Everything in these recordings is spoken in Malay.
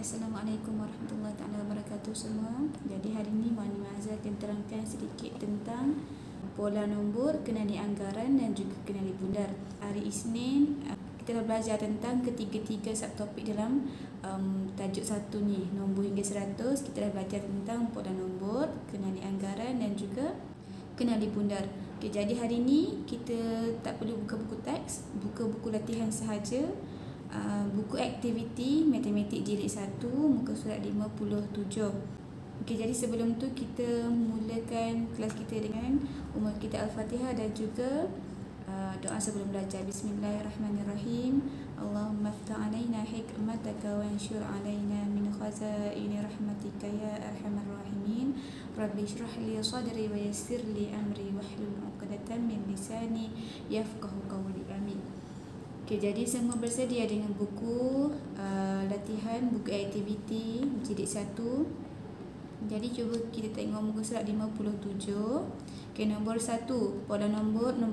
Assalamualaikum warahmatullahi wabarakatuh semua. Jadi hari ini Makni Azhar akan terangkan sedikit tentang pola nombor, kenali anggaran dan juga kenali bundar. Hari Isnin kita dah belajar tentang ketiga-tiga subtopik dalam tajuk satu ni, nombor hingga 100. Kita dah belajar tentang pola nombor, kenali anggaran dan juga kenali bundar. Okay, jadi hari ini kita tak perlu buka buku teks, buka buku latihan sahaja. Buku aktiviti matematik jilid 1 muka surat 57. Okey, jadi sebelum tu kita mulakan kelas kita dengan umur kita Al-Fatihah dan juga doa sebelum belajar. Bismillahirrahmanirrahim. Allahumma aftah alaina hikmataka wa anshur alaina min khazaini rahmatika ya arhamar rahimin. Rabbi shrah li sadri wa yassir li amri wahlul 'uqdatam min lisani yafqahu qawli. Amin. Okay, jadi semua bersedia dengan buku latihan, buku aktiviti jilid 1. Jadi cuba kita tengok muka surat 57. Okay, nombor 1, pola nombor 1,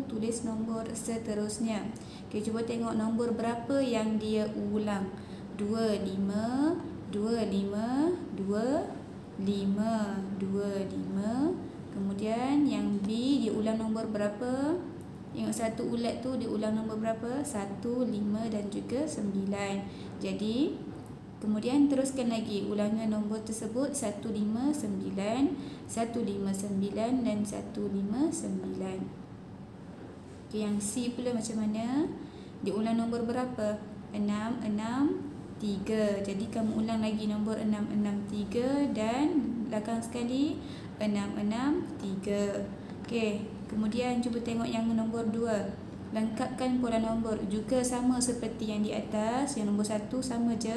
tulis nombor seterusnya. Okay, cuba tengok nombor berapa yang dia ulang. 2, 5, 2, 5, 2, 5, 2, 5. Kemudian yang B dia ulang nombor berapa? Tengok satu ulat tu dia ulang nombor berapa? 1, 5 dan juga 9. Jadi kemudian teruskan lagi ulangan nombor tersebut 159, 159 dan 159. Okay, yang C pula macam mana? Dia ulang nombor berapa? 6, 6, 3. Jadi kamu ulang lagi nombor 6, 6, 3 dan belakang sekali 6, 6, 3. Okey, kemudian cuba tengok yang nombor 2. Lengkapkan pola nombor, juga sama seperti yang di atas. Yang nombor 1 sama je.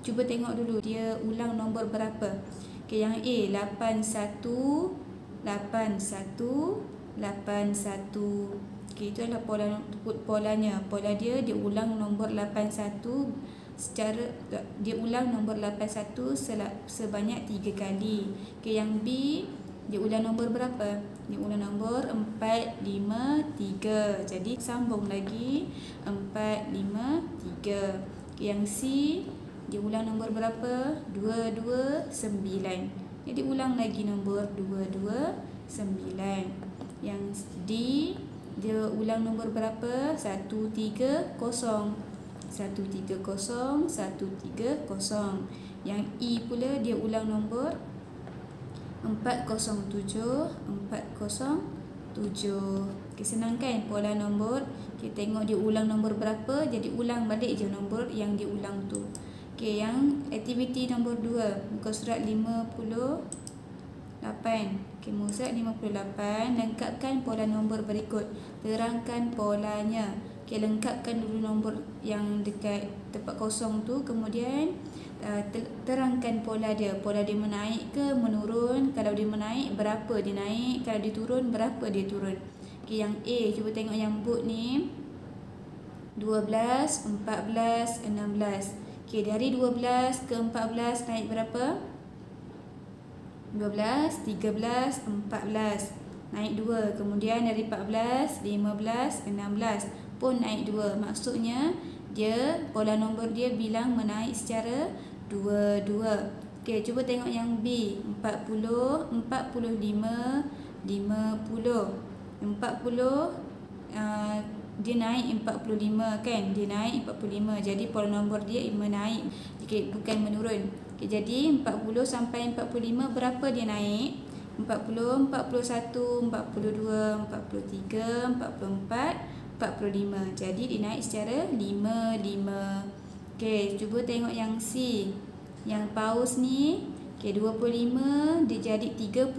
Cuba tengok dulu dia ulang nombor berapa. Okey, yang A 81, 81, 81. Okey, itu adalah polanya. Pola dia ulang nombor 81 dia ulang nombor 81 sebanyak 3 kali. Okey, yang B dia ulang nombor berapa? Dia ulang nombor 4, 5, 3. Jadi sambung lagi 4, 5, 3. Yang C dia ulang nombor berapa? 2, 2, 9. Jadi ulang lagi nombor 2, 2, 9. Yang D dia ulang nombor berapa? 1, 3, 0. 1, 3, 0, 1, 3, 0. Yang E pula dia ulang nombor 407, 407. Okay, senang kan pola nombor? Kita tengok dia ulang nombor berapa, jadi ulang balik je nombor yang dia ulang tu. Okay, yang aktiviti nombor 2 muka surat 58. Okay, muka surat 58. Lengkapkan pola nombor berikut, terangkan polanya. Okay, lengkapkan dulu nombor yang dekat tempat kosong tu, kemudian terangkan pola dia. Pola dia menaik ke menurun? Kalau dia menaik, berapa dia naik? Kalau dia turun, berapa dia turun? Okay, yang A, cuba tengok yang book ni 12, 14, 16. Okay, dari 12 ke 14 naik berapa? 12, 13, 14. Naik 2. Kemudian dari 14, 15, 16 pun naik 2. Maksudnya dia pola nombor dia bilang menaik secara 2, 2. Okey, cuba tengok yang B 40, 45, 50. 40 dia naik 45 kan? Dia naik 45. Jadi pola nombor dia menaik. Okey, bukan menurun. Okey, jadi 40 sampai 45 berapa dia naik? 40, 41, 42, 43, 44, 45. Jadi dia naik secara 5, 5. Okey, cuba tengok yang C. Yang paus ni, okey 25 dia jadi 35.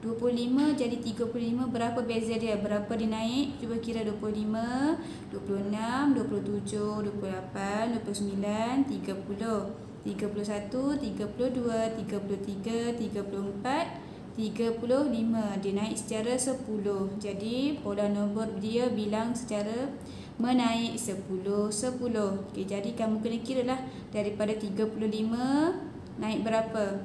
25 jadi 35, berapa beza dia? Berapa dia naik? Cuba kira 25, 26, 27, 28, 29, 30, 31, 32, 33, 34, 35. Dia naik secara 10. Jadi pola nombor dia bilang secara menaik 10, 10. Okey, jadi kamu kena kira lah daripada 35 naik berapa?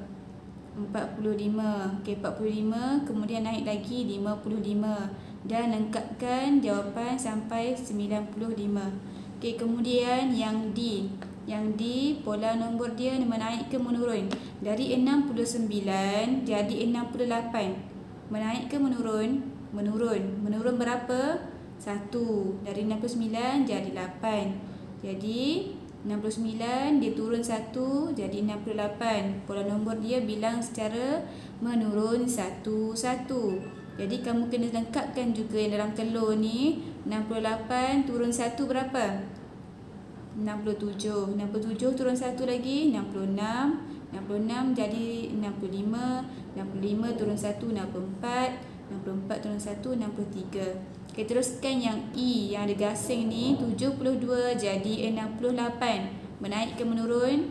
45. Okey, 45 kemudian naik lagi 55 dan lengkapkan jawapan sampai 95. Okey, kemudian yang D Yang D, pola nombor dia menaik ke menurun? Dari 69 jadi 68. Menaik ke menurun? Menurun. Menurun berapa? 1. Dari 69 jadi 8. Jadi 69 dia turun 1 jadi 68. Pola nombor dia bilang secara menurun 1, 1. Jadi kamu kena lengkapkan juga yang dalam telur ni. 68 turun 1 berapa? 67. 67 turun 1 lagi 66. 66 jadi 65. 65 turun 1 64. 64 turun 1 63. Okay, teruskan yang E yang ada gasing ni. 72 jadi 68. Menaik ke menurun?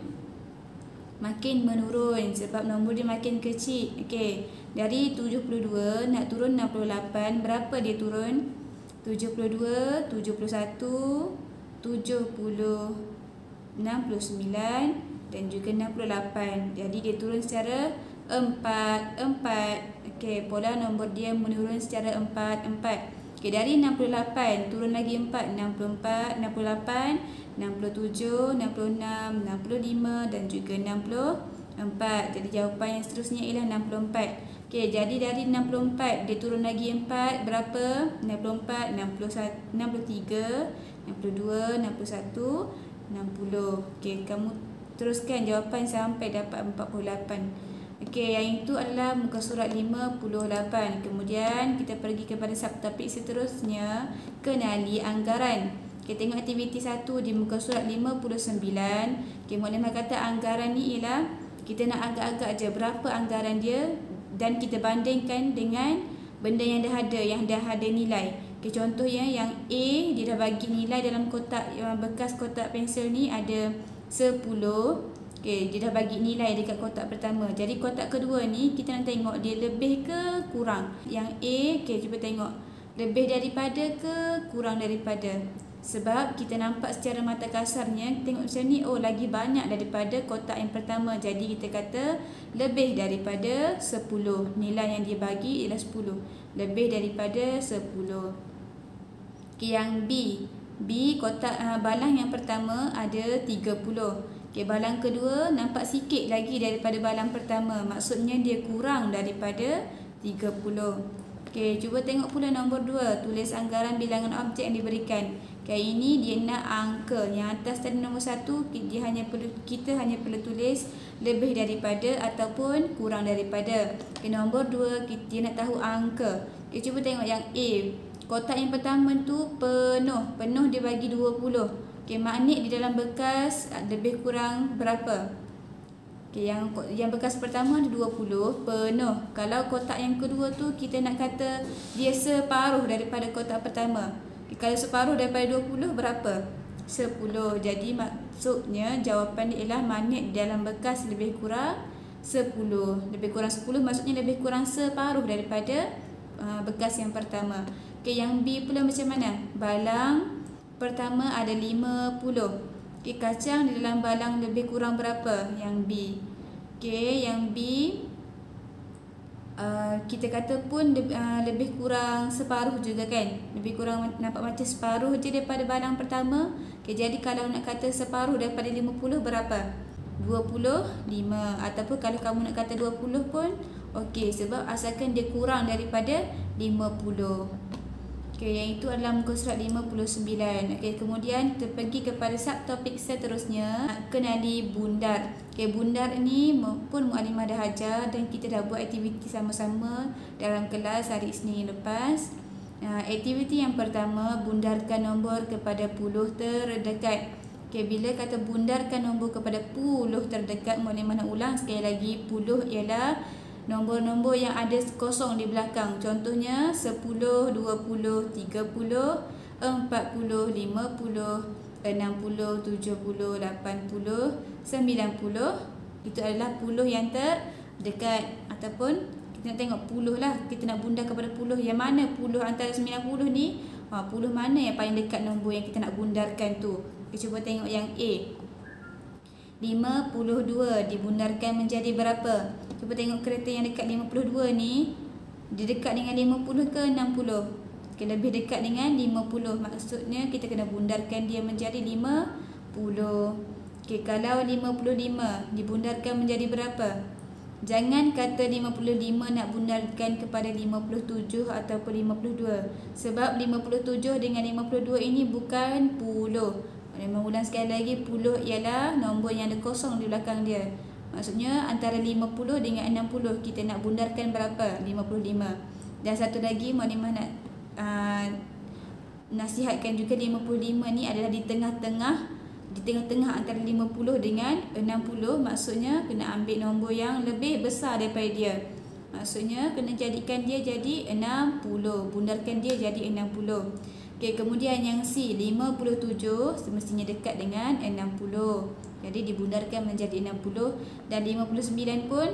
Makin menurun sebab nombor dia makin kecil. Okey, dari 72 nak turun 68, berapa dia turun? 72, 71, 70, 69 dan juga 68. Jadi dia turun secara 4, 4. Okey, pola nombor dia menurun secara 4, 4. Okey, dari 68 turun lagi 4, 64, 68, 67, 66, 65 dan juga 64. Jadi jawapan yang seterusnya ialah 64. Okey, jadi dari 64 dia turun lagi 4, berapa? 64, 61, 63, 62, 61, 60. Okey, kamu teruskan jawapan sampai dapat 48. Okey, yang itu adalah muka surat 58. Kemudian kita pergi kepada subtopik seterusnya, kenali anggaran. Kita tengok aktiviti 1 di muka surat 59. Okey, mukadimah kata anggaran ni ialah kita nak agak-agak je berapa anggaran dia dan kita bandingkan dengan benda yang dah ada nilai. Okey, contohnya yang A dia dah bagi nilai dalam kotak bekas kotak pensel ni ada 10. Okey, dia dah bagi nilai dekat kotak pertama. Jadi kotak kedua ni kita nak tengok dia lebih ke kurang. Yang A, okey, cuba tengok. Lebih daripada ke kurang daripada? Sebab kita nampak secara mata kasarnya, tengok macam ni, oh lagi banyak daripada kotak yang pertama. Jadi kita kata lebih daripada 10. Nilai yang dia bagi ialah 10. Lebih daripada 10. Okey, yang B. B, kotak balang yang pertama ada 30. Okey, balang kedua nampak sikit lagi daripada balang pertama. Maksudnya dia kurang daripada 30. Okey, cuba tengok pula nombor 2. Tulis anggaran bilangan objek yang diberikan. Kali ini dia nak angka. Yang atas tadi nombor 1, kita hanya perlu tulis lebih daripada ataupun kurang daripada. Okey, nombor 2 dia nak tahu angka. Okey, cuba tengok yang A. Kotak yang pertama tu penuh. Penuh dia bagi 20. Okey, magnet di dalam bekas lebih kurang berapa? Okey, yang bekas pertama ada 20, penuh. Kalau kotak yang kedua tu kita nak kata dia separuh daripada kotak pertama. Okay, kalau separuh daripada 20 berapa? 10. Jadi maksudnya jawapan dia ialah magnet di dalam bekas lebih kurang 10. Lebih kurang 10 maksudnya lebih kurang separuh daripada bekas yang pertama. Okey, yang B pula macam mana? Balang pertama ada 50. Okey, kacang di dalam balang lebih kurang berapa? Yang B. Okey, yang B kita kata pun lebih kurang separuh juga kan. Lebih kurang nampak macam separuh je daripada balang pertama. Okey, jadi kalau nak kata separuh daripada 50 berapa? 25. Ataupun kalau kamu nak kata 20 pun okey, sebab asalkan dia kurang daripada 50. Okey, yang itu adalah muka surat 59. Okey, kemudian kita pergi kepada subtopik seterusnya, kenali bundar. Okey, bundar ni pun mukadimah dah ajar dan kita dah buat aktiviti sama-sama dalam kelas hari Isnin lepas. Aktiviti yang pertama, bundarkan nombor kepada puluh terdekat. Okey, bila kata bundarkan nombor kepada puluh terdekat, mukadimah nak ulang sekali lagi. Puluh ialah nombor-nombor yang ada kosong di belakang. Contohnya 10, 20, 30, 40, 50, 60, 70, 80, 90. Itu adalah puluh yang terdekat. Ataupun kita nak tengok puluh lah. Kita nak bundar kepada puluh. Yang mana puluh antara 90 ni? Puluh mana yang paling dekat nombor yang kita nak bundarkan tu? Kita cuba tengok yang A. 52 dibundarkan menjadi berapa? Cuba tengok kereta yang dekat 52 ni. Dia dekat dengan 50 ke 60? Okay, lebih dekat dengan 50. Maksudnya kita kena bundarkan dia menjadi 50. Okey, kalau 55 dibundarkan menjadi berapa? Jangan kata 55 nak bundarkan kepada 57 ataupun 52. Sebab 57 dengan 52 ini bukan puluh. Memang ulang sekali lagi, puluh ialah nombor yang ada kosong di belakang dia. Maksudnya antara 50 dengan 60 kita nak bundarkan berapa? 55. Dan satu lagi maknimah nak nasihatkan juga 55 ni adalah di tengah-tengah antara 50 dengan 60. Maksudnya kena ambil nombor yang lebih besar daripada dia. Maksudnya kena jadikan dia jadi 60. Bundarkan dia jadi 60. Okey, kemudian yang C, 57 semestinya dekat dengan 60. Jadi dibundarkan menjadi 60. Dan 59 pun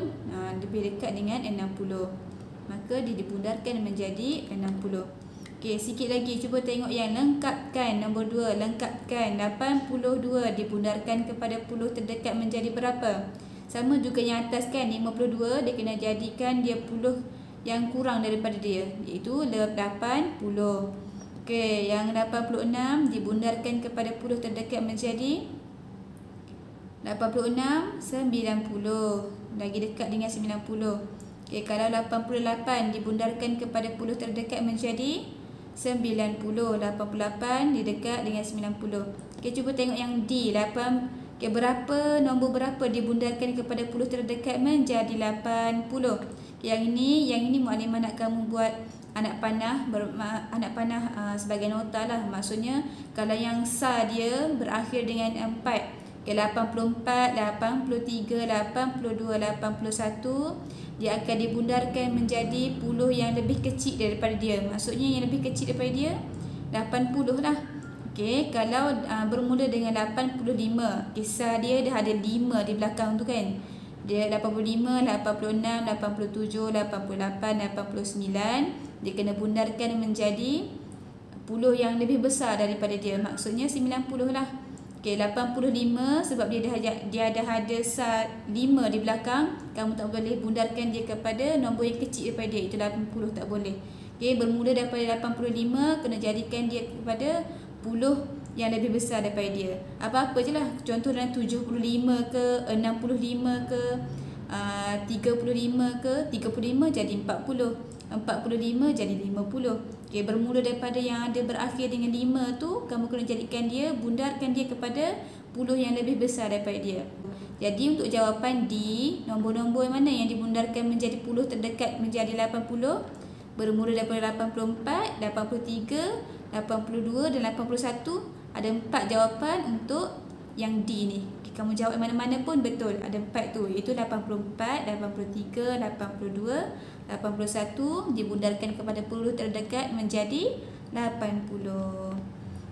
lebih dekat dengan 60. Maka dia dibundarkan menjadi 60. Okey, sikit lagi cuba tengok yang lengkapkan. Nombor 2, lengkapkan. 82 dibundarkan kepada puluh terdekat menjadi berapa? Sama juga yang atas kan, 52 dia kena jadikan dia puluh yang kurang daripada dia, iaitu 80. Okey, yang 86 dibundarkan kepada puluh terdekat menjadi 86, 90. Lagi dekat dengan 90. Okey, kalau 88 dibundarkan kepada puluh terdekat menjadi 90. 88 di dekat dengan 90. Okey, cuba tengok yang D, 8. Okey, nombor berapa dibundarkan kepada puluh terdekat menjadi 80. Yang ini mukadimah nak kamu buat anak panah sebagai nota lah. Maksudnya kalau yang sa dia berakhir dengan 4. Okey, 84, 83, 82, 81 dia akan dibundarkan menjadi puluh yang lebih kecil daripada dia. Maksudnya yang lebih kecil daripada dia 80 lah. Okey, kalau bermula dengan 85, kisah dia dah ada 5 di belakang tu kan. Dia 85, 86, 87, 88, 89. Dia kena bundarkan menjadi puluh yang lebih besar daripada dia. Maksudnya 90 lah. Okey, 85 sebab dia dah ada 5 di belakang, kamu tak boleh bundarkan dia kepada nombor yang kecil daripada dia, itu 80 tak boleh. Okey, bermula daripada 85 kena jadikan dia kepada puluh yang lebih besar daripada dia. Apa-apa je lah, contoh dalam 75 ke, 65 ke, 35 ke, 35 jadi 40, 45 jadi 50. Okey, bermula daripada yang ada berakhir dengan 5 tu, kamu kena jadikan dia, bundarkan dia kepada puluh yang lebih besar daripada dia. Jadi untuk jawapan D, nombor-nombor mana yang dibundarkan menjadi puluh terdekat menjadi 80? Bermula daripada 84, 83, 82 dan 81. Ada 4 jawapan untuk yang D ni. Okay, kamu jawab mana-mana pun betul. Ada 4 tu, iaitu 84, 83, 82, 81 dibundarkan kepada puluh terdekat menjadi 80.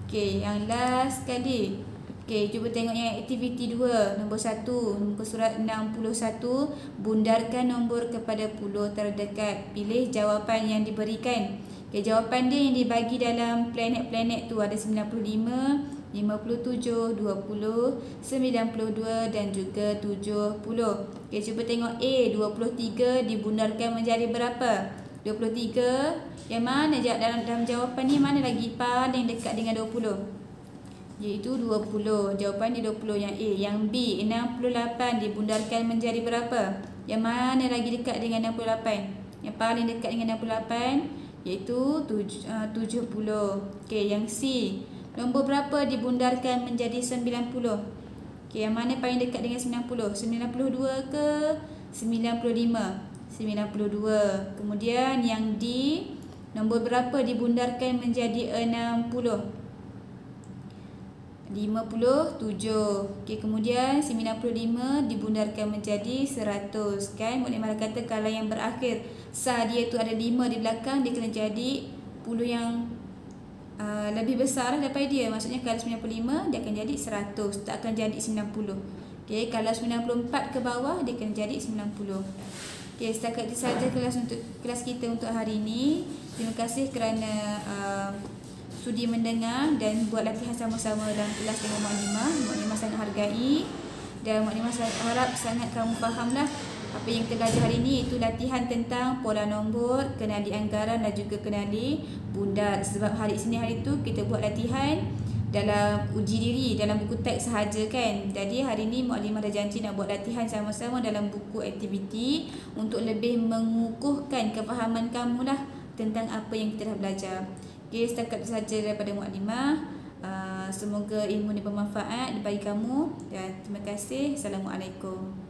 Okey, yang last sekali. Okey, cuba tengok yang aktiviti 2, nombor 1, muka surat 61, bundarkan nombor kepada puluh terdekat. Pilih jawapan yang diberikan. Okey, jawapan dia yang dibagi dalam planet-planet tu ada 95, 57, 20, 92 dan juga 70. Okey, cuba tengok A, 23 dibundarkan menjadi berapa? 23. Yang mana dalam jawapan ni mana lagi paling dekat dengan 20? Iaitu 20. Jawapan dia 20 yang A. Yang B, 68 dibundarkan menjadi berapa? Yang mana lagi dekat dengan 68? Yang paling dekat dengan 68 iaitu 70. Okey, yang C, nombor berapa dibundarkan menjadi 90? Okey, yang mana paling dekat dengan 90? 92 ke 95? 92. Kemudian yang D, nombor berapa dibundarkan menjadi 60? 57. Okey, kemudian 95 dibundarkan menjadi 100 kan. Mukadimah kata kalau yang berakhir sa dia tu ada 5 di belakang, dia kena jadi puluh yang lebih besar daripada dia. Maksudnya kalau 95 dia akan jadi 100, tak akan jadi 90. Okey, kalau 94 ke bawah dia akan jadi 90. Okey, setakat itu saja kelas kita untuk hari ini. Terima kasih kerana sudi mendengar dan buat latihan sama-sama dalam kelas dengan mukadimah. Mukadimah sangat hargai dan mukadimah harap sangat kamu fahamlah apa yang kita belajar hari ini, itu latihan tentang pola nombor, kenali anggaran dan juga kenali bundar. Sebab hari Isnin hari itu kita buat latihan dalam uji diri dalam buku teks sahaja kan. Jadi hari ni Mukadimah dah janji nak buat latihan sama-sama dalam buku aktiviti untuk lebih mengukuhkan kefahaman kamu lah tentang apa yang kita dah belajar. Okay, setakat itu sahaja daripada Mukadimah. Semoga ilmu ini bermanfaat bagi kamu dan terima kasih. Assalamualaikum.